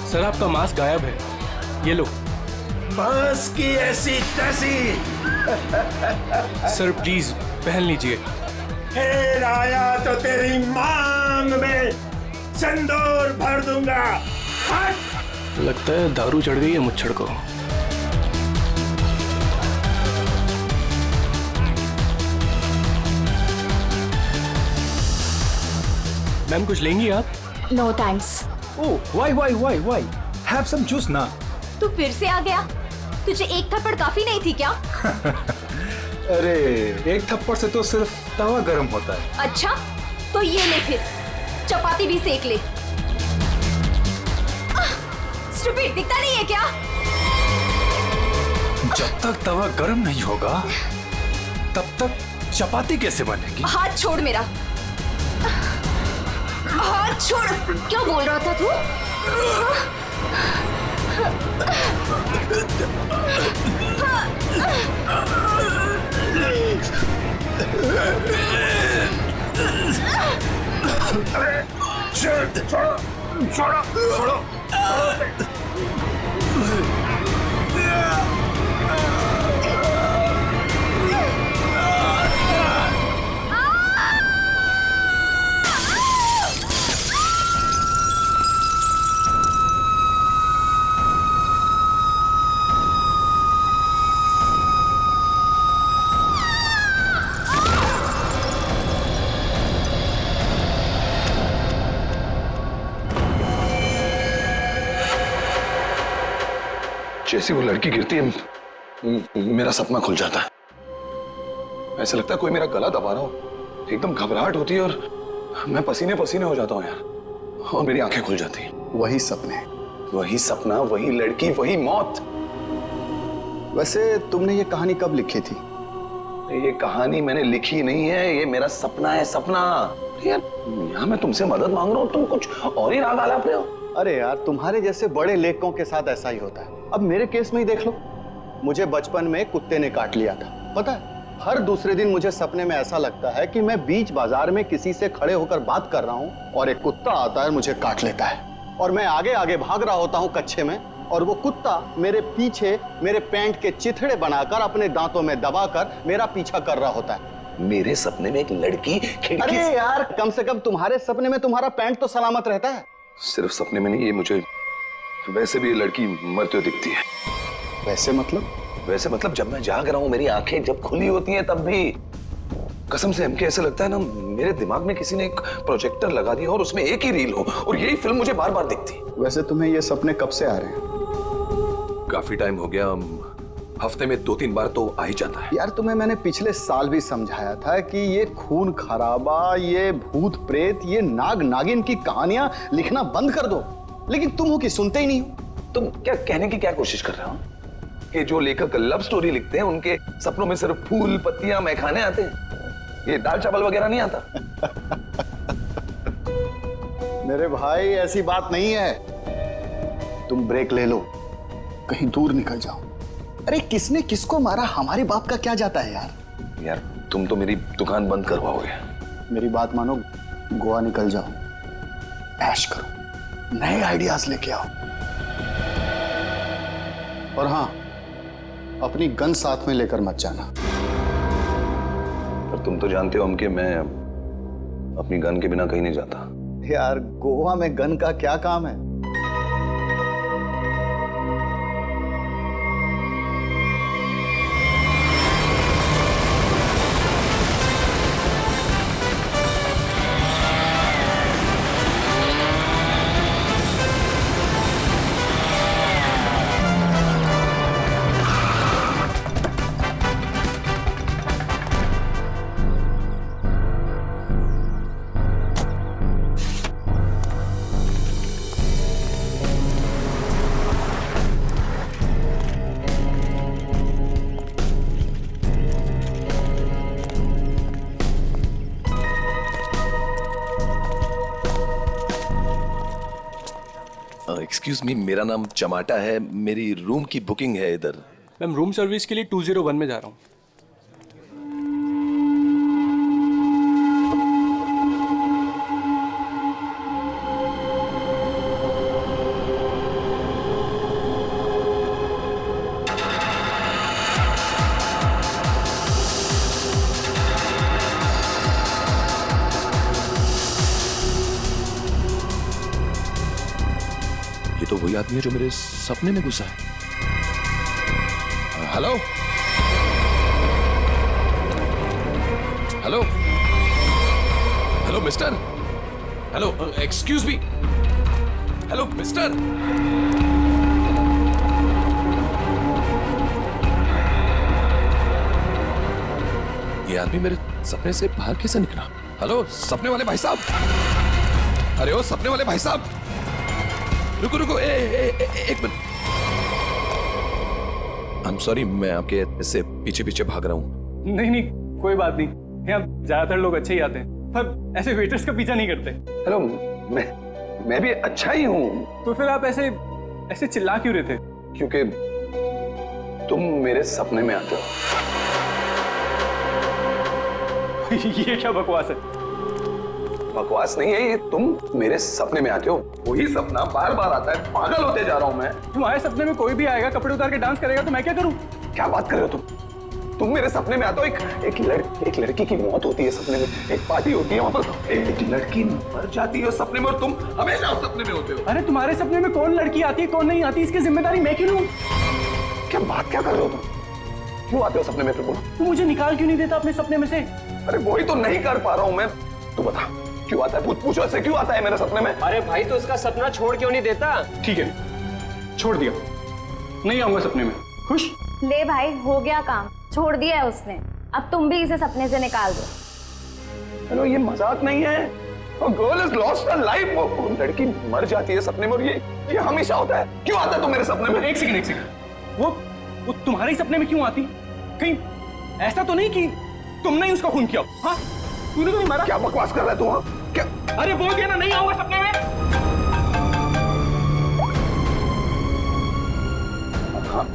Sir आपका mask गायब है, ये लो। मास्क की ऐसी तैसी। सर प्लीज पहन लीजिए। फिर आया तो तेरी मांग में सिंदूर भर दूंगा। लगता है दारू चढ़ गई है मुच्छड़ को। मैम कुछ लेंगी आप? No thanks. Oh why have some juice ना। तू फिर से आ गया? तुझे एक थप्पड़ काफी नहीं थी क्या? अरे एक थप्पड़ से तो सिर्फ तवा गर्म होता है। अच्छा तो ये ले, फिर चपाती भी सेक ले। स्टूपिड, दिखता नहीं है क्या? जब तक तवा गर्म नहीं होगा तब तक चपाती कैसे बनेगी? हाथ छोड़ मेरा, हाथ छोड़। क्या बोल रहा था तू? छोड़ो। जैसी वो लड़की गिरती है मेरा सपना खुल जाता है। ऐसा लगता है कोई मेरा गला दबा रहा हो। एकदम घबराहट होती है और मैं पसीने पसीने हो जाता हूँ यार, और मेरी आंखें खुल जाती हैं। वही सपने, वही सपना, वही लड़की, वही मौत। वैसे तुमने ये कहानी कब लिखी थी? ये कहानी मैंने लिखी नहीं है, ये मेरा सपना है, सपना। यार यहाँ मैं तुमसे मदद मांग रहा हूँ, तुम कुछ और ही राग आलाप रहे हो। अरे यार तुम्हारे जैसे बड़े लेखकों के साथ ऐसा ही होता है। अब मेरे केस में ही देख लो, मुझे बचपन में कुत्ते ने काट लिया था। पता है, हर दूसरे दिन मुझे सपने में ऐसा लगता है कि मैं बीच बाजार में किसी से खड़े होकर बात कर रहा हूँ और एक कुत्ता आता है, मुझे काट लेता है और मैं आगे आगे भाग रहा होता हूँ कच्चे में, और वो कुत्ता मेरे पीछे मेरे पैंट के चिथड़े बनाकर अपने दांतों में दबाकर मेरा पीछा कर रहा होता है। मेरे सपने में एक लड़की खिड़की अरे यार कम से कम तुम्हारे सपने में तुम्हारा पैंट तो सलामत रहता है। सिर्फ सपने में नहीं, ये मुझे वैसे भी लड़की मरते हुए दिखती है। वैसे मतलब? वैसे मतलब जब मैं जाग रहा हूँ, मेरी आंखें जब खुली होती हैं तब भी कसम से हमके ऐसे लगता है ना, मेरे दिमाग में किसी ने एक प्रोजेक्टर लगा दिया और उसमें एक ही रील हो और यही फिल्म मुझे बार बार दिखती। वैसे तुम्हें ये सपने कब से आ रहे हैं? काफी टाइम हो गया, हफ्ते में 2-3 बार तो आ ही जाता है। यार तुम्हें मैंने पिछले साल भी समझाया था कि ये खून खराबा, ये भूत प्रेत, ये नाग नागिन की कहानियां लिखना बंद कर दो, लेकिन तुम हो कि सुनते ही नहीं हो। तुम क्या कहने की क्या कोशिश कर रहे हो कि जो लेखक लव स्टोरी लिखते हैं उनके सपनों में सिर्फ फूल पत्तियां मैखाने आते हैं, ये दाल चावल वगैरह नहीं आता? मेरे भाई ऐसी बात नहीं है, तुम ब्रेक ले लो, कहीं दूर निकल जाओ। अरे किसने किसको मारा, हमारी बात का क्या जाता है यार। यार तुम तो मेरी दुकान बंद करवाओगे। मेरी बात मानो, गोवा निकल जाओ, ऐश करो, नए आइडियाज लेके आओ, और हाँ अपनी गन साथ में लेकर मत जाना। पर तुम तो जानते हो हम कि मैं अपनी गन के बिना कहीं नहीं जाता। यार गोवा में गन का क्या काम है? एक्सक्यूज मी, मेरा नाम चमाटा है, मेरी रूम की बुकिंग है इधर। मैम रूम सर्विस के लिए 201 में जा रहा हूँ। तो वही आदमी है जो मेरे सपने में घुसा है। Hello hello hello mister, hello excuse me, hello mister. ये आदमी मेरे सपने से बाहर कैसे निकला? हेलो सपने वाले भाई साहब, अरे ओ सपने वाले भाई साहब, रुको रुको, एक मिनट। आई एम सॉरी, मैं आपके ऐसे पीछे पीछे भाग रहा हूँ। नहीं नहीं, कोई बात नहीं, यहाँ ज्यादातर लोग अच्छे ही आते हैं, पर ऐसे वेटर्स का पीछा नहीं करते। हेलो, मैं भी अच्छा ही हूँ। तो फिर आप ऐसे ऐसे चिल्ला क्यों रहे थे? क्योंकि तुम मेरे सपने में आते हो। ये क्या बकवास है? बकवास नहीं है ये, तुम मेरे सपने में आते हो। वही सपना बार बार आता है, पागल होते जा रहा हूं मैं। तुम्हारे सपने में कोई भी आएगा, कपड़े उतार के डांस करेगा, तो मैं क्या करूं? क्या बात कर रहे हो तुम मेरे सपने में आते हो। एक लड़की की मौत होती है सपने में, एक पार्टी होती है, वहां पर एक लड़की मर जाती है सपने में, और तुम हमेशा उस सपने में होते हो। अरे तुम्हारे सपने में कौन लड़की आती है कौन नहीं आती, इसकी जिम्मेदारी मैं क्यों लूं? क्या बात क्या कर रहे हो तुम? क्यों आते हो सपने में? फिर बोलो, तू मुझे निकाल क्यों नहीं देता अपने सपने में से? अरे वही तो नहीं कर पा रहा हूं मैं। तू बता क्यों आता है? पूछो ऐसे क्यों आता है मेरे सपने में? अरे भाई तो उसका सपना छोड़ क्यों नहीं देता? ठीक है, छोड़ दिया, नहीं आऊंगा सपने में। खुश? ले भाई, हो गया काम, छोड़ दिया है उसने, अब तुम भी इसे सपने से निकाल दो। हेलो, ये मजाक नहीं है। Girl is lost her life. वो लड़की मर जाती है सपने में, और ये हमेशा होता है। क्यों आता है तू मेरे सपने में? एक सेकंड, वो तुम्हारे सपने में क्यों आती? कहीं ऐसा तो नहीं कि तुमने ही उसका खून किया? हाँ, तूने तो नहीं मारा। क्या बकवास कर रहा है तू? हाँ क्या? अरे बोल दिया ना, नहीं आऊंगा सपने में।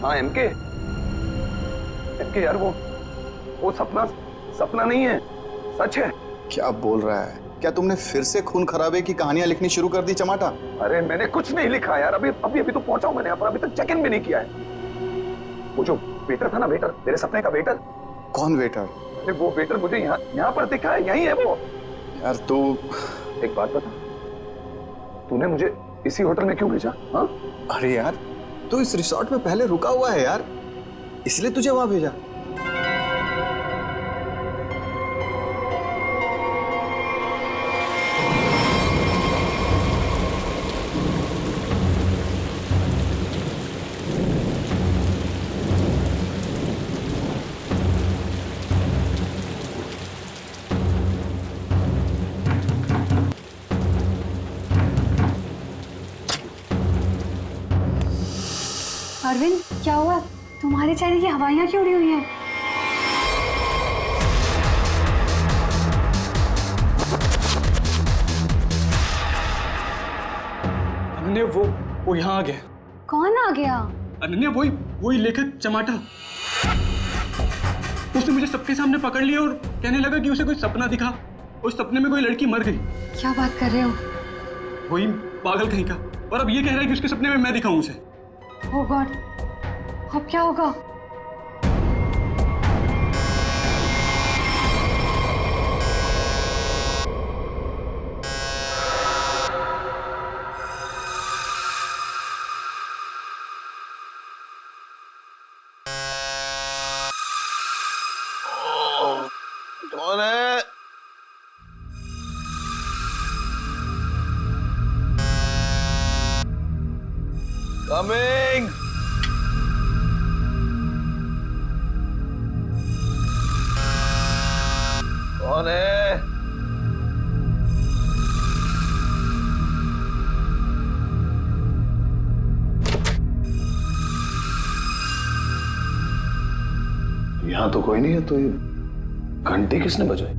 हाँ एमके यार, वो सपना नहीं है, सच है। क्या बोल रहा है? क्या तुमने फिर से खून खराबे की कहानियां लिखनी शुरू कर दी चमाटा? अरे मैंने कुछ नहीं लिखा यार, अभी तो पहुंचा हूं मैंने यहाँ पर, अभी तक चेक इन भी नहीं किया है। वो जो वेटर था ना, वेटर, तेरे सपने का वेटर। कौन वेटर? अरे वो वेटर मुझे यहाँ पर दिखा है, यही है वो। यार तू एक बात बता, तूने मुझे इसी होटल में क्यों भेजा? हाँ? अरे यार, तू इस रिसोर्ट में पहले रुका हुआ है यार, इसलिए तुझे वहां भेजा। अरविंद, क्या हुआ? तुम्हारे चेहरे की हवाइयां क्यों उड़ी हुई हैं? अनन्या, वो यहाँ आ गया। कौन आ गया? अनन्या, वही लेखक चमाटा। उसने मुझे सबके सामने पकड़ लिया और कहने लगा कि उसे कोई सपना दिखा, उस सपने में कोई लड़की मर गई। क्या बात कर रहे हो? वही पागल कहीं का, और अब ये कह रहा है कि उसके सपने में मैं दिखाऊं उसे। ओह गॉड, अब क्या होगा? कौन है? कमिंग। कौन है? यहां तो कोई नहीं है, तो ये घंटी किसने बजाई?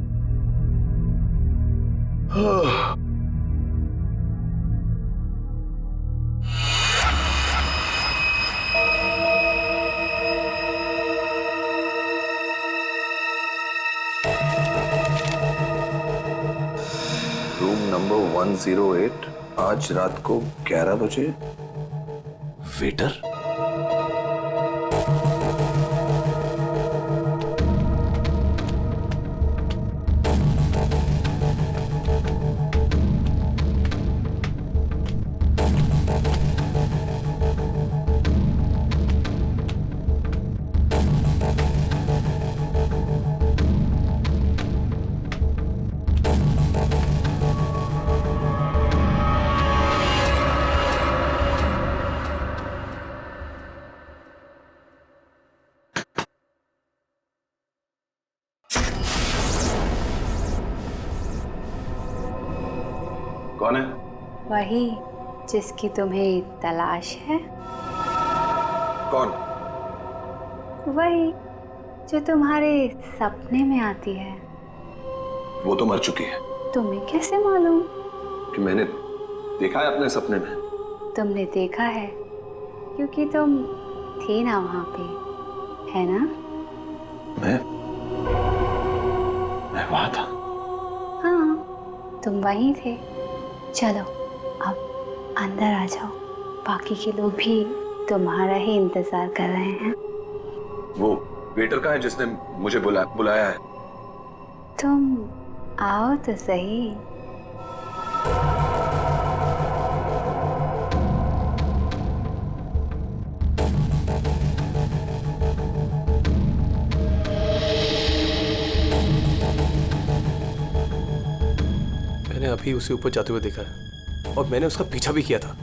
रूम नंबर 108, आज रात को 11 बजे। वेटर? कौन है? वही जिसकी तुम्हें तलाश है। कौन? वही जो तुम्हारे सपने में आती है। वो तो मर चुकी है। तुम्हें कैसे मालूम? कि मैंने देखा है अपने सपने में। तुमने देखा है क्योंकि तुम थे ना वहां पे, है ना? मैं वहां था। हाँ, तुम वहीं थे। चलो अब अंदर आ जाओ, बाकी के लोग भी तुम्हारा ही इंतजार कर रहे हैं। वो वेटर कहाँ है जिसने मुझे बुलाया है? तुम आओ तो सही। मैंने अभी उसे ऊपर जाते हुए देखा है और मैंने उसका पीछा भी किया था।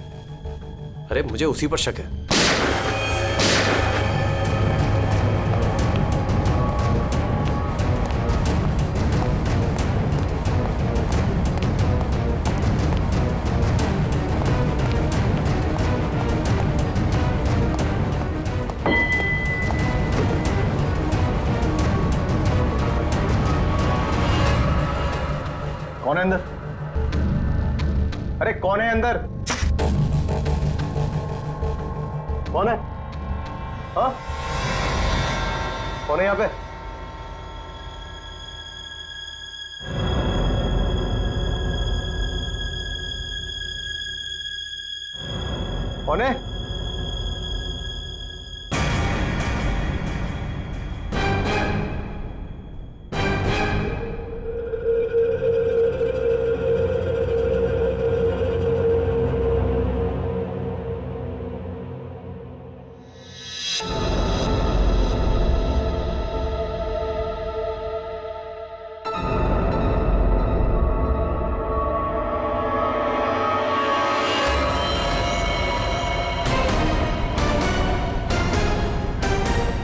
अरे मुझे उसी पर शक है। कौन है अंदर? अरे कौन है अंदर? कौन है? हाँ, कौन है यहाँ पे? कौन है?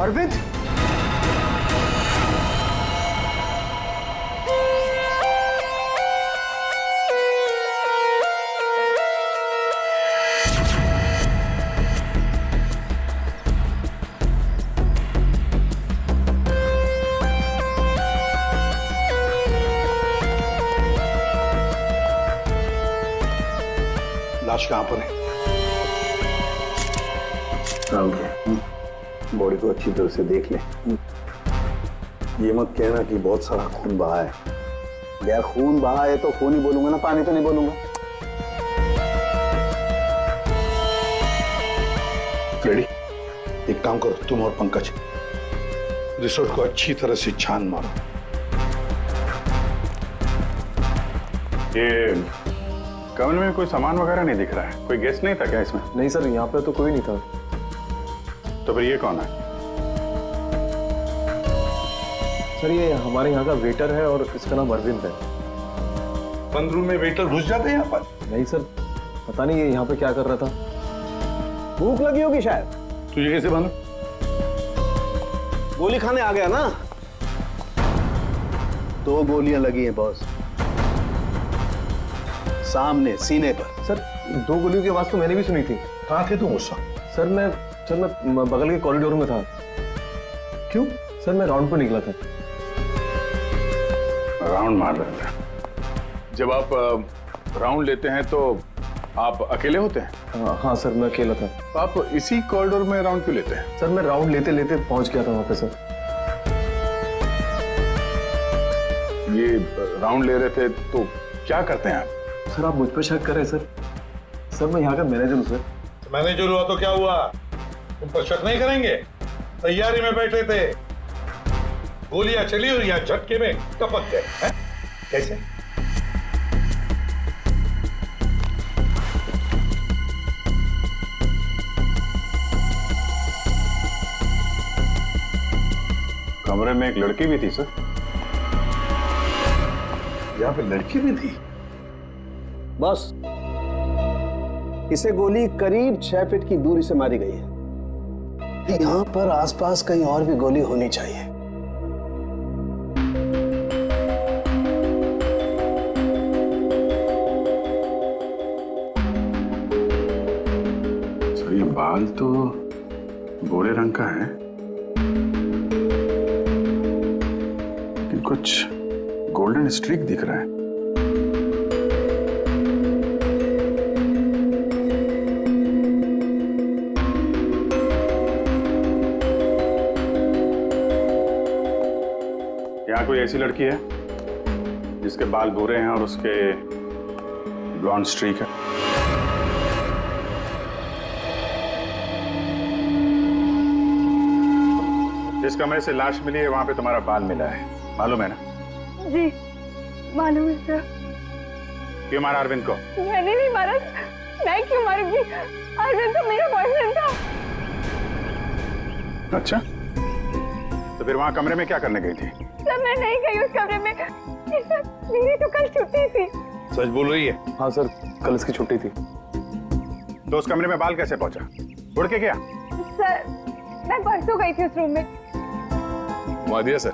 अरविंद, लाश कहां पर है? बॉडी को अच्छी तरह से देख ले। ये मत कहना कि बहुत सारा खून बहा है। यार खून बहा है तो खून ही बोलूंगा ना, पानी तो नहीं बोलूंगा। रेडी? एक काम करो, तुम और पंकज रिसोर्ट को अच्छी तरह से छान मारो। ये कमरे में कोई सामान वगैरह नहीं दिख रहा है। कोई गेस्ट नहीं था क्या इसमें? नहीं सर, यहाँ पे तो कोई नहीं था। तो फिर ये कौन है? सर ये हमारे यहाँ का वेटर है और इसका नाम अरविंद है। बंद रूम में वेटर घुस जाते हैं यहाँ पर? नहीं सर, पता नहीं ये यहाँ पे क्या कर रहा था। भूख लगी होगी शायद। तुझे कैसे मालूम? गोली खाने आ गया ना। 2 गोलियां लगी हैं बॉस, सामने सीने पर। सर 2 गोलियों की आवाज तो मैंने भी सुनी थी। कहाँ थे तुम उस वक्त? सर मैं बगल के कॉरिडोर में था। क्यों? सर मैं राउंड पर निकला था। राउंड मार रहे थे। जब आप राउंड लेते हैं तो आप अकेले होते हैं? हाँ सर, मैं अकेला था। तो आप इसी कॉरिडोर में राउंड क्यों लेते हैं? सर मैं राउंड लेते लेते पहुंच गया था वहां पे सर। ये राउंड ले रहे थे तो क्या करते हैं आप? सर आप मुझ पर शक कर रहे हैं सर? सर मैं यहाँ का मैनेजर हूँ सर। मैनेजर हुआ तो क्या हुआ? तुम पर शक नहीं करेंगे? तैयारी में बैठे थे, गोलियां चली और यहाँ झटके में टपक गए हैं? कैसे? कमरे में एक लड़की भी थी सर। यहाँ पे लड़की भी थी? बस इसे गोली करीब 6 फीट की दूरी से मारी गई है। यहाँ पर आसपास कहीं और भी गोली होनी चाहिए। बाल तो भूरे रंग का है, लेकिन कुछ गोल्डन स्ट्रीक दिख रहा है। यहाँ कोई ऐसी लड़की है जिसके बाल भूरे हैं और उसके ब्लॉन्ड स्ट्रीक है? जिस कमरे से लाश मिली है वहां पे तुम्हारा बाल मिला है, मालूम है ना? जी मालूम है सर। क्यों मारा अरविंद को? मैंने नहीं मारा। मैं क्यों मारूंगी? अरविंद तो मेरा बॉयफ्रेंड था। अच्छा, तो फिर वहां कमरे में क्या करने गई थी? सर मैं नहीं गई उस कमरे में। सर मेरी तो कल छुट्टी थी। सच बोल रही है? हाँ सर, कल इसकी छुट्टी थी। तो उस कमरे में बाल कैसे पहुंचा? उड़ के गया? सर मैं परसों गई थी उस रूम में। मुआदिया सर,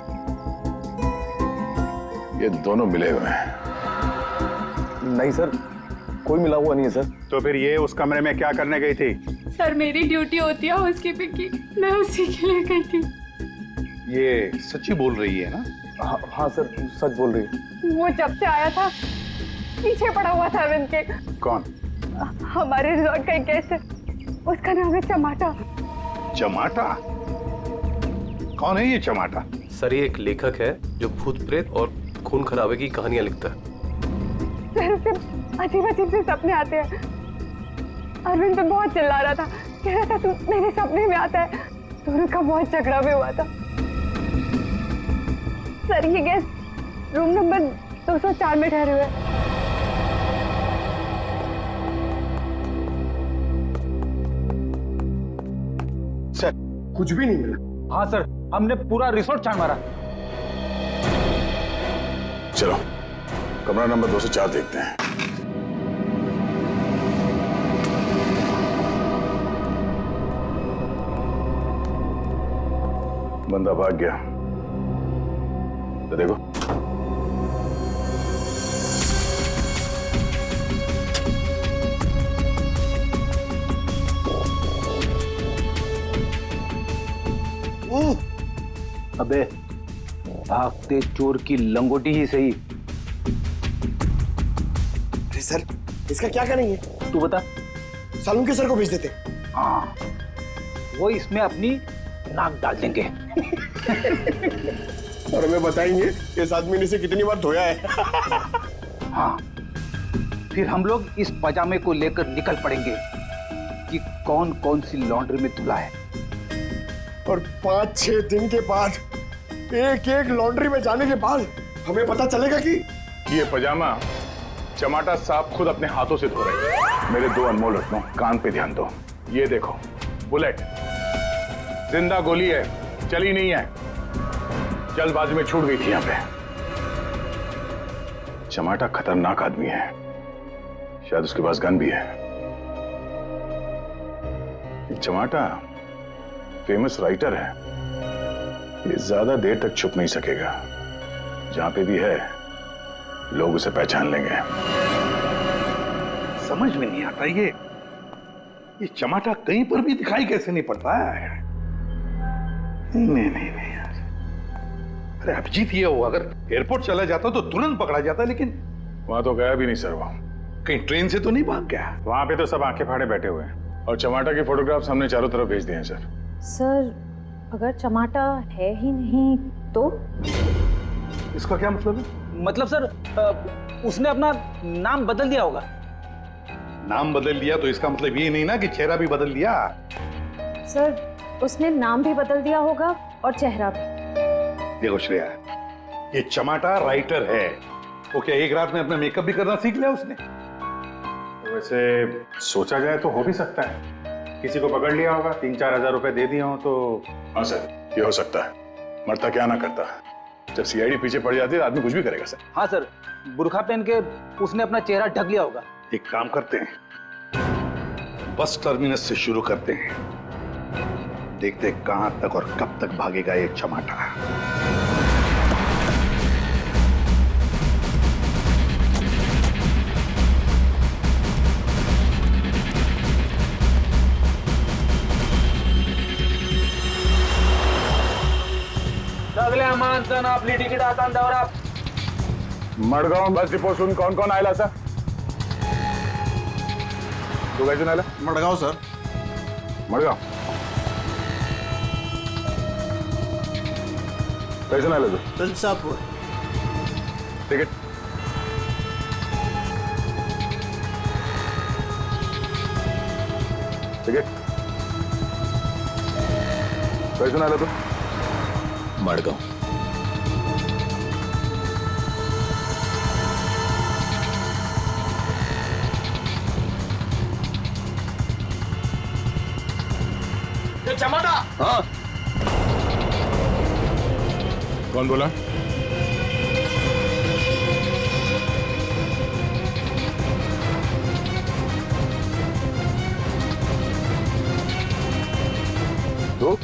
ये दोनों मिले हुए हैं। नहीं सर, कोई मिला हुआ नहीं है सर। तो फिर ये उस कमरे में क्या करने गई थी? सर मेरी ड्यूटी होती है हाउसकीपिंग की, मैं उसी के लिए गई थी। ये सच्ची बोल रही है ना? हाँ सर, सच बोल रही है। वो जब से आया था पीछे पड़ा हुआ था अरविंद के। कौन? हमारे रिजॉर्ट का एक गेस्ट है, उसका नाम है चमाटा। चमाटा? कौन है ये चमाटा? सर ये एक लेखक है जो भूत प्रेत और खून खराबे की कहानियां लिखता है। सर उसे अजीब अजीब से सपने आते हैं। अरविंद पे बहुत चिल्ला रहा था, कह रहा था तू मेरे सपने में आता है। दोनों का बहुत झगड़ा भी हुआ था। सर ये गेस्ट रूम नंबर 204 में ठहरे हुए। सर कुछ भी नहीं मिला। हाँ सर, हमने पूरा रिसोर्ट छान मारा। चलो कमरा नंबर 204 देखते हैं। बंदा भाग गया, तो देखो। अबे भागते चोर की लंगोटी ही सही। अरे सर इसका क्या करेंगे? तू बता। सालून के सर को भेज देते। हाँ, वो इसमें अपनी नाक डाल देंगे। और हमें बताएंगे इस आदमी ने इसे कितनी बार धोया है। हाँ, फिर हम लोग इस पजामे को लेकर निकल पड़ेंगे कि कौन कौन सी लॉन्ड्री में धुला है। और 5-6 दिन के बाद, एक एक लॉन्ड्री में जाने के बाद हमें पता चलेगा कि ये पजामा चमाटा साहब खुद अपने हाथों से धो रहे हैं। मेरे 2 अनमोल रत्नों, कान पे ध्यान दो। ये देखो बुलेट, जिंदा गोली है, चली नहीं है, जल्दबाजी में छूट गई थी। यहां पे चमाटा खतरनाक आदमी है, शायद उसके पास गन भी है। चमाटा फेमस राइटर है, ये ज्यादा देर तक छुप नहीं सकेगा। जहां पे भी है लोग उसे पहचान लेंगे। समझ में नहीं आता ये चमाटा कहीं पर भी दिखाई कैसे नहीं पड़ता है। नहीं यार, अरे अभिजीत ये हो, अगर एयरपोर्ट चला जाता तो तुरंत पकड़ा जाता, लेकिन वहां तो गया भी नहीं सर। वो कहीं ट्रेन से तो नहीं भाग गया? वहां पे तो सब आंखें फाड़े बैठे हुए हैं और चमाटा के फोटोग्राफ्स हमने चारों तरफ भेज दिए हैं सर। सर अगर चमाटा है ही नहीं तो? इसका क्या मतलब है? मतलब सर उसने अपना नाम बदल दिया होगा। नाम बदल दिया तो इसका मतलब ये नहीं ना कि चेहरा भी बदल दिया। सर उसने नाम भी बदल दिया होगा और चेहरा भी। देखो श्रेया, ये चमाटा राइटर है, वो क्या एक रात में अपना मेकअप भी करना सीख लिया उसने? वैसे सोचा जाए तो हो भी सकता है, किसी को पकड़ लिया होगा, 3-4 हजार रुपए दे दिए हो तो। हाँ सर, ये हो सकता है। मरता क्या ना करता, जब सीआईडी पीछे पड़ जाती है आदमी कुछ भी करेगा सर। हाँ सर, बुर्खा पहन के उसने अपना चेहरा ढक लिया होगा। एक काम करते हैं, बस टर्मिनस से शुरू करते हैं, देखते हैं कहां तक और कब तक भागेगा ये चमाटा। माणसं आपली तिकीट आता दौरा मडगाव बस डिपोसून कोण कोण आयला सर? तू काय आला? मडगाव सर. मडगाव. कैसून आला तू? तुलसापूर. तिकीट. तिकीट. कैसून आला तू? मडगाव. चमाटा. हाँ. कौन बोला? तो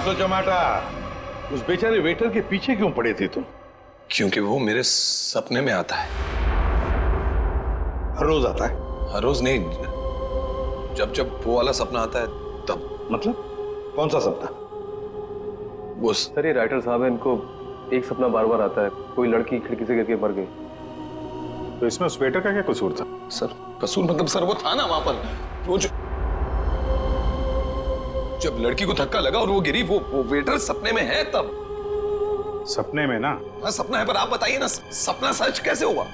तो जमाटा, उस बेचारे वेटर के पीछे क्यों पड़े थे तुम? क्योंकि वो मेरे सपने में आता है. हर रोज आता है? हर रोज नहीं, जब जब वो वाला सपना आता है तब. मतलब कौन सा सपना? वो सर ये राइटर साहब है, इनको एक सपना बार बार आता है, कोई लड़की खिड़की से गिर के मर गई. तो इसमें उस वेटर का क्या कसूर था? सर कसूर मतलब सर वो था ना वहां पर, वो जब लड़की को धक्का लगा और वो गिरी, वो वेटर सपने में है तब. सपने में ना? हाँ सपना है, पर आप बताइए ना सपना सच कैसे हुआ?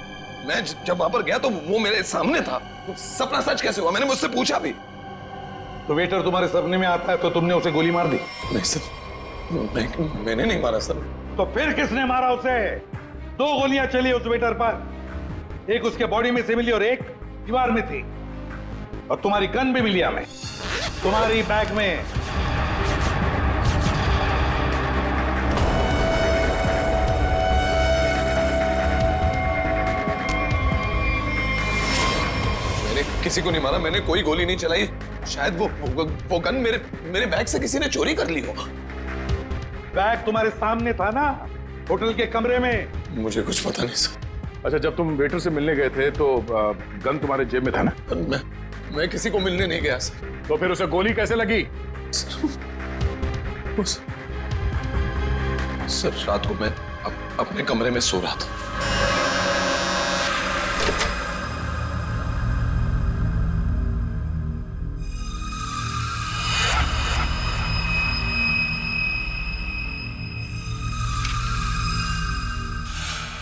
मैं जब वहां पर गया तो वो मेरे सामने था, सपना सच कैसे हुआ? मैंने मुझसे पूछा भी. तो वेटर तुम्हारे सपने में आता है तो तुमने उसे गोली मार दी? नहीं सर, मैंने नहीं मारा सर. तो फिर किसने मारा उसे? 2 गोलियां चली उस वेटर पर, एक उसके बॉडी में से मिली और एक दीवार में थी. और तुम्हारी गन भी मिली हमें, तुम्हारी बैग में. मैंने किसी को नहीं मारा, मैंने कोई गोली नहीं चलाई. शायद वो गन मेरे बैग से किसी ने चोरी कर ली हो. बैग तुम्हारे सामने था ना, होटल के कमरे में. मुझे कुछ पता नहीं सर. अच्छा, जब तुम वेटर से मिलने गए थे तो गन तुम्हारे जेब में था ना? मैं किसी को मिलने नहीं गया सर. तो फिर उसे गोली कैसे लगी? सर रात को मैं अपने कमरे में सो रहा था.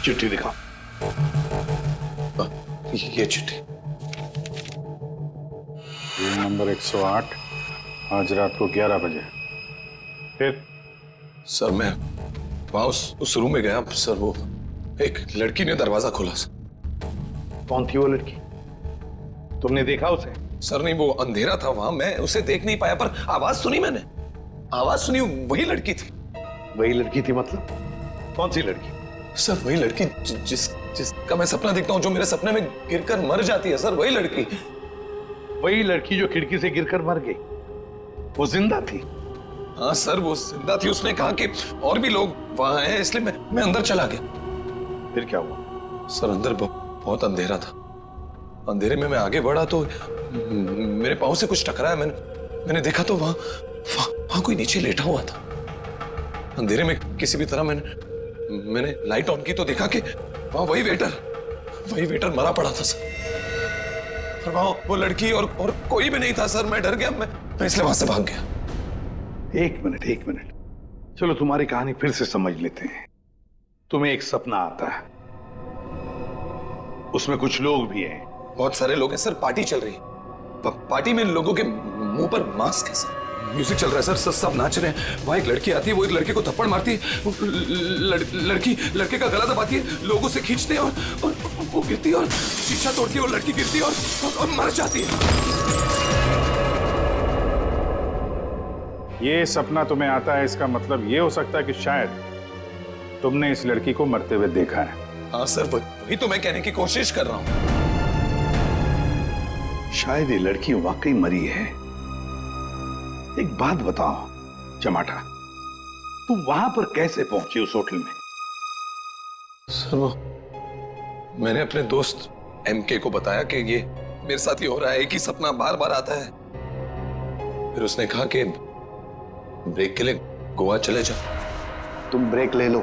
चिट्ठी दिखा. ये चिट्ठी. रूम नंबर 108, आज रात को 11 बजे. फिर? सर मैं वहां उस रूम में गया सर, वो एक लड़की ने दरवाजा खोला सर. कौन थी वो लड़की? तुमने देखा उसे? सर नहीं, वो अंधेरा था वहां, मैं उसे देख नहीं पाया, पर आवाज सुनी मैंने. आवाज सुनी, वही लड़की थी. वही लड़की थी मतलब? कौन सी लड़की? सर वही लड़की जिसका मैं सपना देखता हूँ, जो मेरे सपने में गिरकर मर जाती है सर, वही लड़की. वही लड़की जो खिड़की से गिरकर मर गई, वो जिंदा थी? हाँ सर वो जिंदा थी. उसने कहा कि और भी लोग वहां हैं, इसलिए मैं अंदर चला गया. फिर क्या हुआ? सर अंदर बहुत अंधेरा था. अंधेरे में मैं आगे बढ़ा तो मेरे पाँव से कुछ टकराया. मैंने देखा तो वहां कोई नीचे लेटा हुआ था. अंधेरे में किसी भी तरह मैंने लाइट ऑन की तो देखा कि वहां वही वेटर मरा पड़ा था सर. और वहां वो लड़की और कोई भी नहीं था सर. मैं डर गया, मैं इसलिए वहां से भाग गया. एक मिनट, चलो तुम्हारी कहानी फिर से समझ लेते हैं. तुम्हें एक सपना आता है, उसमें कुछ लोग भी हैं. बहुत सारे लोग हैं सर, पार्टी चल रही है. पार्टी में लोगों के मुंह पर मास्क है सर. म्यूजिक चल रहा है सर, सब नाच रहे हैं. वहां एक लड़की आती है, वो एक लड़के को थप्पड़ मारती है. लड़के का गला दबाती है, लोगों से खींचते हैं और वो गिरती है और शीशा तोड़ती है और लड़की गिरती है और मर जाती है. ये सपना तुम्हें आता है, इसका मतलब ये हो सकता है कि शायद तुमने इस लड़की को मरते हुए देखा है। हाँ सर, वही तो मैं कहने की कोशिश कर रहा हूं। शायद ये लड़की वाकई मरी है। एक बात बताओ चमाटा, तू वहां पर कैसे पहुंची उस होटल में? सर वो मैंने अपने दोस्त एमके को बताया कि ये मेरे साथ ही हो रहा है, एक ही सपना बार बार आता है। फिर उसने कहा कि ब्रेक के लिए गोवा चले जा। तुम ब्रेक ले लो,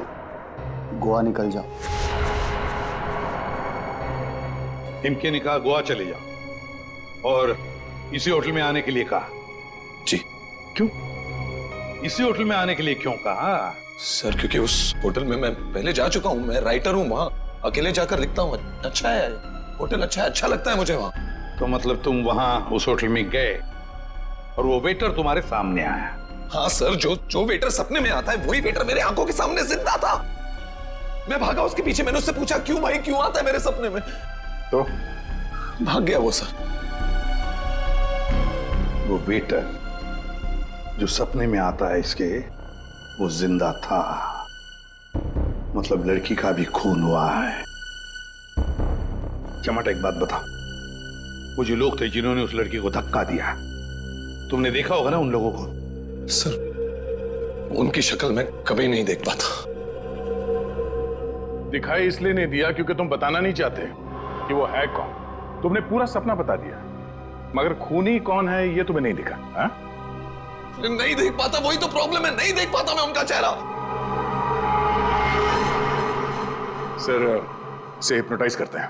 गोवा निकल जाओ। इनके ने कहा गोवा चले जाओ और इसी होटल में आने के लिए कहा। जी। क्यों इसी होटल में आने के लिए क्यों कहा? सर क्योंकि उस होटल में मैं पहले जा चुका हूं, मैं राइटर हूं, वहां अकेले जाकर लिखता हूं। अच्छा है होटल, अच्छा लगता है मुझे वहां। तो मतलब तुम वहां उस होटल में गए और वो वेटर तुम्हारे सामने आया? हाँ सर, जो वेटर सपने में आता है वही वेटर मेरे आंखों के सामने जिंदा था। मैं भागा उसके पीछे, मैंने उससे पूछा क्यों भाई, क्यों आता है मेरे सपने में? तो भाग गया वो सर। वो वेटर जो सपने में आता है इसके, वो जिंदा था। मतलब लड़की का भी खून हुआ है। चमाटा एक बात बता, वो जो लोग थे जिन्होंने उस लड़की को धक्का दिया, तुमने देखा होगा ना उन लोगों को? सर उनकी शक्ल मैं कभी नहीं देख पाता। दिखाई इसलिए नहीं दिया क्योंकि तुम बताना नहीं चाहते कि वो है कौन। तुमने पूरा सपना बता दिया, मगर खूनी कौन है ये तुम्हें नहीं दिखा। हा? नहीं देख पाता, वही तो प्रॉब्लम है, नहीं देख पाता मैं उनका चेहरा। सर से हिप्नोटाइज करते हैं।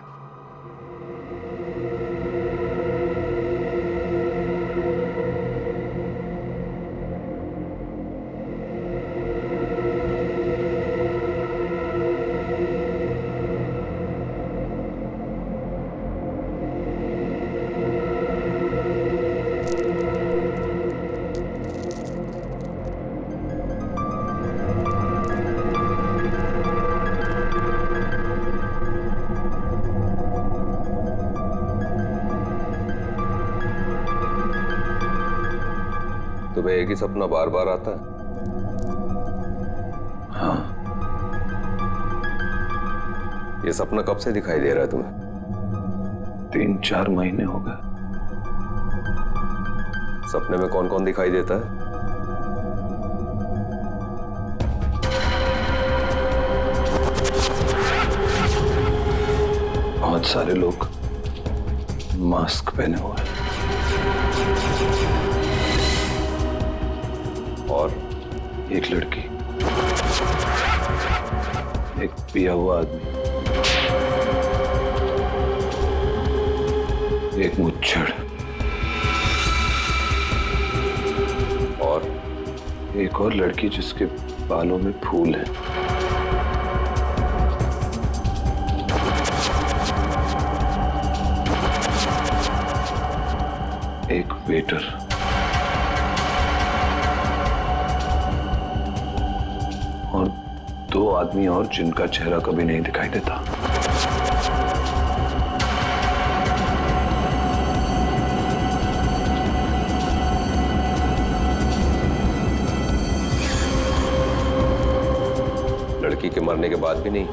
तुम्हें एक ही सपना बार बार आता है? हाँ। ये सपना कब से दिखाई दे रहा है तुम्हें? 3-4 महीने हो गए। सपने में कौन कौन दिखाई देता है? बहुत सारे लोग मास्क पहने हुए हैं। और एक लड़की, एक पिया हुआ आदमी, एक मुच्छड़ और एक और लड़की जिसके बालों में फूल है। एक वेटर और 2 आदमी और जिनका चेहरा कभी नहीं दिखाई देता। लड़की के मरने के बाद भी नहीं?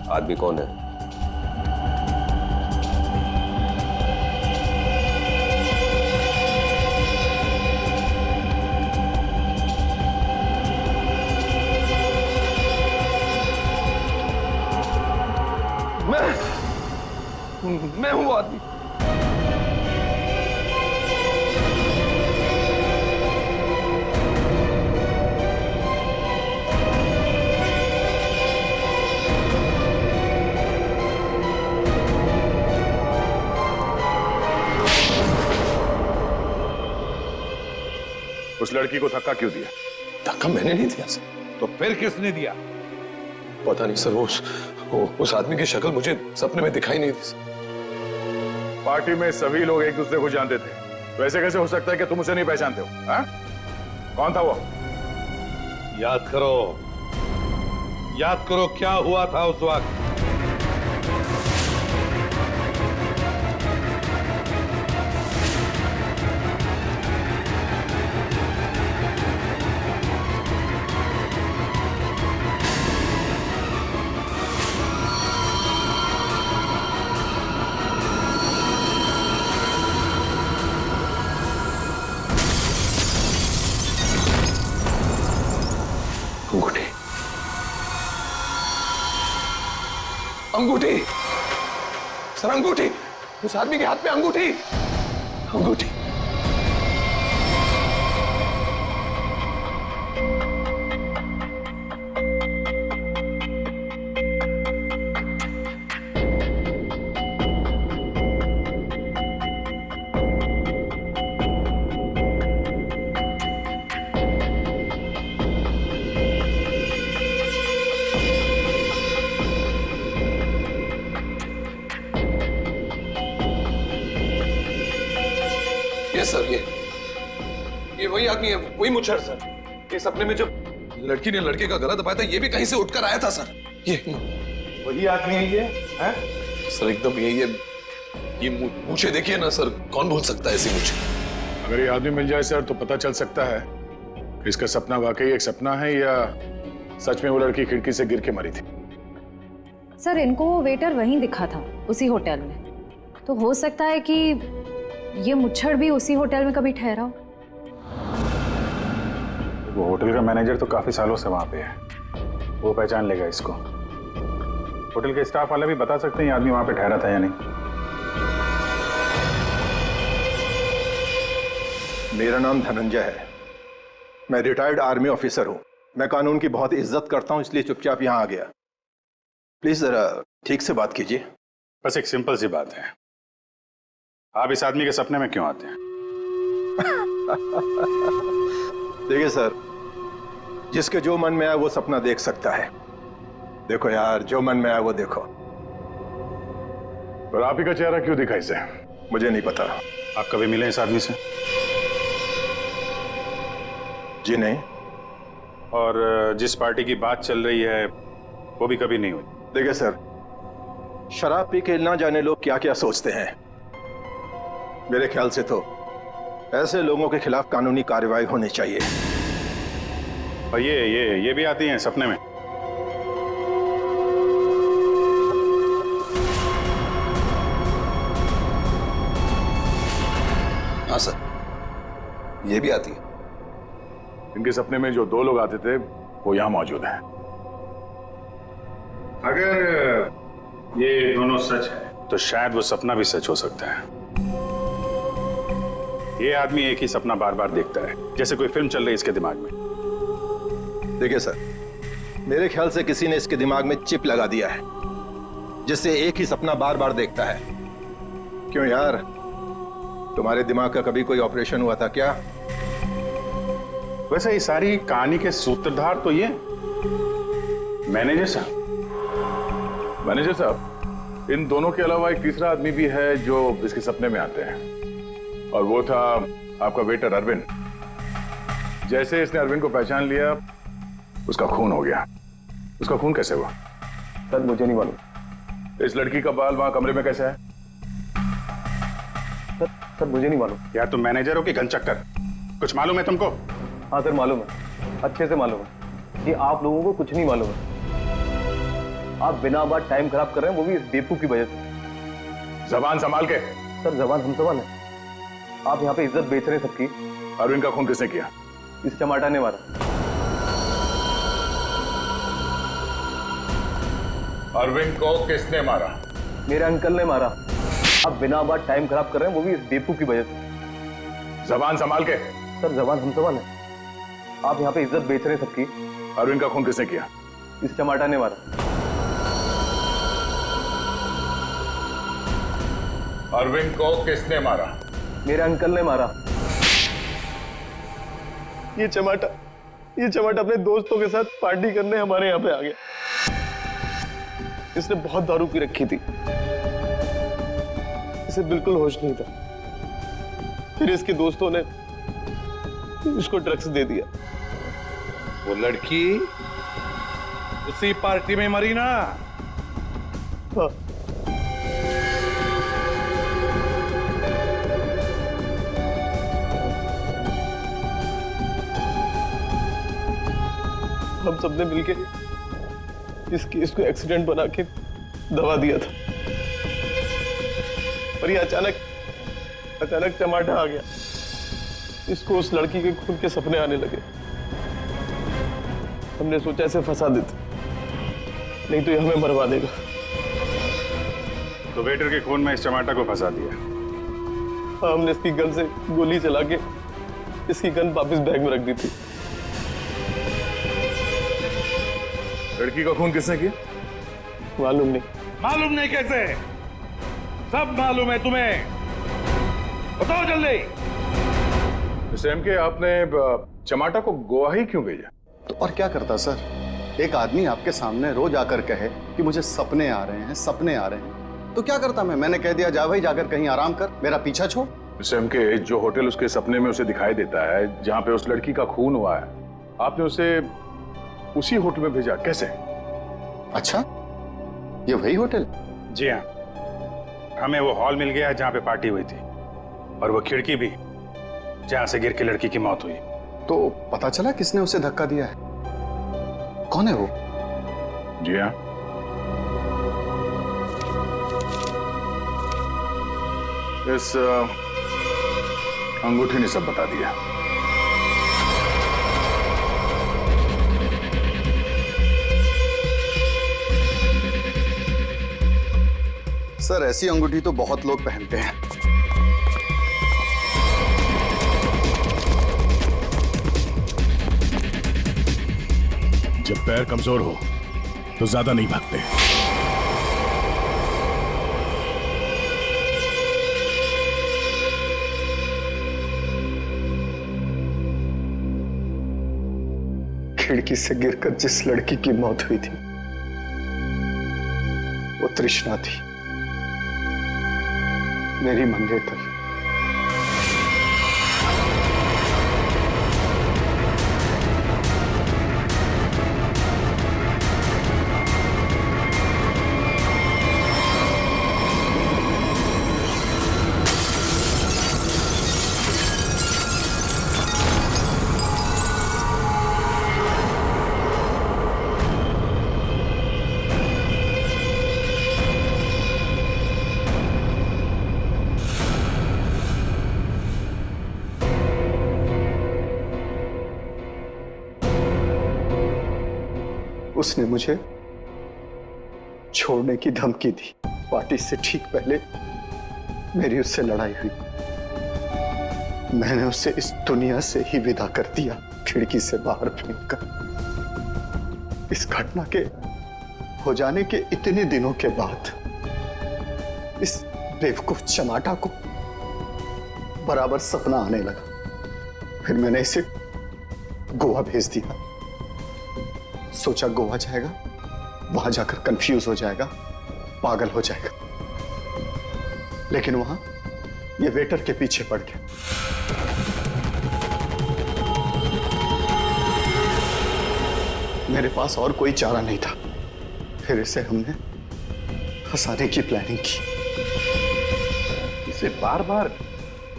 आदमी कौन है? मैं हूं आदमी। उस लड़की को धक्का क्यों दिया? धक्का मैंने नहीं दिया सर। तो फिर किसने दिया? पता नहीं सर, उस आदमी की शक्ल मुझे सपने में दिखाई नहीं दी सर। पार्टी में सभी लोग एक दूसरे को जानते थे, वैसे कैसे हो सकता है कि तुम उसे नहीं पहचानते हो? हाँ? कौन था वो? याद करो क्या हुआ था उस वक्त। अंगूठी सर, अंगूठी, उस आदमी के हाथ में अंगूठी। सर ये वही आदमी है, वही मुच्छर सर। ये सपने में जब लड़की ने लड़के का गला दबाया था, ये भी कहीं से उठकर आया था सर। ये वही आदमी है ये? है? सर एकदम यही है। ये मूछें देखिए ना सर, कौन भूल सकता है ऐसी मूछें? अगर ये आदमी मिल जाए सर तो पता चल सकता है कि इसका सपना वाकई एक सपना है या सच में वो लड़की खिड़की से गिर के मरी थी। सर इनको वो वेटर वहीं दिखा था, उसी होटल में। तो हो सकता है कि ये मुच्छड़ भी उसी होटल में कभी ठहरा हो। वो होटल का मैनेजर तो काफी सालों से वहां पे है, वो पहचान लेगा इसको। होटल के स्टाफ वाले भी बता सकते हैं ये आदमी वहां पे ठहरा था या नहीं। मेरा नाम धनंजय है, मैं रिटायर्ड आर्मी ऑफिसर हूं। मैं कानून की बहुत इज्जत करता हूं, इसलिए चुपचाप यहां आ गया। प्लीज जरा ठीक से बात कीजिए। बस एक सिंपल सी बात है, आप इस आदमी के सपने में क्यों आते हैं? देखिए सर, जिसके जो मन में आए वो सपना देख सकता है। देखो यार, जो मन में आए वो देखो। पर आप ही का चेहरा क्यों दिखा इसे? मुझे नहीं पता। आप कभी मिले इस आदमी से? जी नहीं। और जिस पार्टी की बात चल रही है वो भी कभी नहीं हुई? देखिए सर, शराब पी के ना जाने लोग क्या क्या सोचते हैं। मेरे ख्याल से तो ऐसे लोगों के खिलाफ कानूनी कार्रवाई होनी चाहिए। और ये भी आती हैं सपने में? हाँ सर, ये भी आती है। इनके सपने में जो दो लोग आते थे वो यहां मौजूद हैं। अगर ये दोनों सच है तो शायद वो सपना भी सच हो सकता है। ये आदमी एक ही सपना बार बार देखता है, जैसे कोई फिल्म चल रही है इसके दिमाग में। देखिए सर, मेरे ख्याल से किसी ने इसके दिमाग में चिप लगा दिया है, जिससे एक ही सपना बार बार देखता है। क्यों यार, तुम्हारे दिमाग का कभी कोई ऑपरेशन हुआ था क्या? वैसे ये सारी कहानी के सूत्रधार तो ये मैनेजर साहब। मैनेजर साहब, इन दोनों के अलावा एक तीसरा आदमी भी है जो इसके सपने में आते हैं, और वो था आपका वेटर अरविंद। जैसे इसने अरविंद को पहचान लिया, उसका खून हो गया। उसका खून कैसे हुआ? सर मुझे नहीं मालूम। इस लड़की का बाल वहां कमरे में कैसे है? सर मुझे नहीं मालूम। यार तुम मैनेजर हो कि घनचक्कर? कुछ मालूम है तुमको? हाँ सर मालूम है, अच्छे से मालूम है कि आप लोगों को कुछ नहीं मालूम है। आप बिना बात टाइम खराब कर रहे हैं, वो भी इस बेवकूफ की वजह से। जबान संभाल के। सर जबान हम संभाल है, आप यहाँ पे इज्जत बेच रहे हैं सबकी। अरविंद का खून किसने किया? इस टमाटर ने मारा। अरविंद को किसने मारा? मेरे अंकल ने मारा। आप बिना बात टाइम खराब कर रहे हैं, वो भी इस बेवकूफ की वजह से। जबान संभाल के। सर जबान हम संभाल है, आप यहाँ पे इज्जत बेच रहे हैं सबकी। अरविंद का खून किसने किया? इस टमाटर ने मारा। अरविंद को किसने मारा? मेरे अंकल ने मारा। ये चमाटा अपने दोस्तों के साथ पार्टी करने हमारे यहाँ पे आ गया। इसने बहुत दारू पी रखी थी, इसे बिल्कुल होश नहीं था। फिर इसके दोस्तों ने इसको ड्रग्स दे दिया। वो लड़की उसी पार्टी में मरी ना? हाँ। हम सबने मिलके इस केस को एक्सीडेंट बना के दबा दिया था, पर ये अचानक चमाटा आ गया। इसको उस लड़की के खून के सपने आने लगे। हमने सोचा इसे फंसा देते, नहीं तो ये हमें मरवा देगा। तो वेटर के खून में इस चमाटा को फंसा दिया? हाँ, हमने इसकी गन से गोली चला के इसकी गन वापस बैग में रख दी थी। लड़की का खून किसने किया? मालूम नहीं। मालूम नहीं कैसे? सब मालूम है तुम्हें, बताओ जल्दी। सैम के आपने चमाटा को गोवा ही क्यों भेजा? तो और क्या करता सर? एक आदमी आपके सामने रोज आकर कहे कि मुझे सपने आ रहे हैं, सपने आ रहे हैं, तो क्या करता मैंने कह दिया, जा भाई जाकर कहीं आराम कर, मेरा पीछा छोड़। सैम के जो होटल उसके सपने में उसे दिखाई देता है, जहां पे उस लड़की का खून हुआ है, आपने उसे उसी होटल में भेजा, कैसे? अच्छा, ये वही होटल? जी हाँ, हमें वो हॉल मिल गया जहां पे पार्टी हुई थी, और वो खिड़की भी जहां से गिर के लड़की की मौत हुई। तो पता चला किसने उसे धक्का दिया है? कौन है वो? जी हाँ, इस अंगूठी ने सब बता दिया। सर, ऐसी अंगूठी तो बहुत लोग पहनते हैं। जब पैर कमजोर हो तो ज्यादा नहीं भागते। खिड़की से गिरकर जिस लड़की की मौत हुई थी वो तृष्णा थी, मेरी मंगेतर। उसने मुझे छोड़ने की धमकी दी। पार्टी से ठीक पहले मेरी उससे लड़ाई हुई। मैंने उसे इस दुनिया से ही विदा कर दिया, खिड़की से बाहर फेंककर। इस घटना के हो जाने के इतने दिनों के बाद इस बेवकूफ चमाटा को बराबर सपना आने लगा। फिर मैंने इसे गोवा भेज दिया। सोचा गोवा जाएगा, वहां जाकर कंफ्यूज हो जाएगा, पागल हो जाएगा, लेकिन वहां ये वेटर के पीछे पड़ गया। मेरे पास और कोई चारा नहीं था। फिर इसे हमने फंसाने की प्लानिंग की। इसे बार बार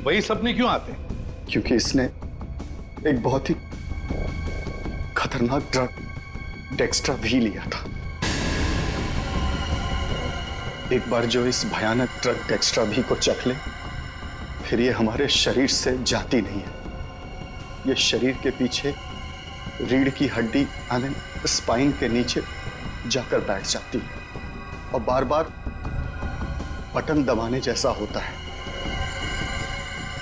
वही सपने क्यों आते हैं? क्योंकि इसने एक बहुत ही खतरनाक ड्रग डेक्स्ट्रा भी लिया था। एक बार जो इस भयानक ड्रग डेक्स्ट्रा भी को चख ले, फिर ये हमारे शरीर से जाती नहीं है। ये शरीर के पीछे रीढ़ की हड्डी यानी स्पाइन के नीचे जाकर बैठ जाती है और बार बार बटन दबाने जैसा होता है।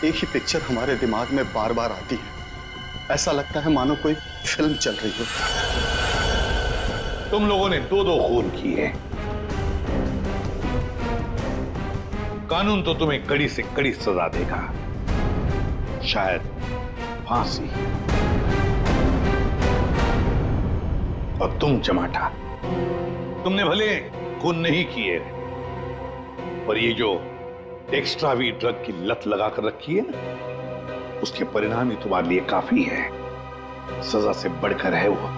एक ही पिक्चर हमारे दिमाग में बार बार आती है। ऐसा लगता है मानो कोई फिल्म चल रही हो। तुम लोगों ने दो खून किए। कानून तो तुम्हें कड़ी से कड़ी सजा देगा, शायद फांसी। और तुम चमाटा, तुमने भले खून नहीं किए, पर ये जो एक्स्ट्रा वी ड्रग की लत लगाकर रखी है ना, उसके परिणाम ही तुम्हारे लिए काफी है। सजा से बढ़कर है वो।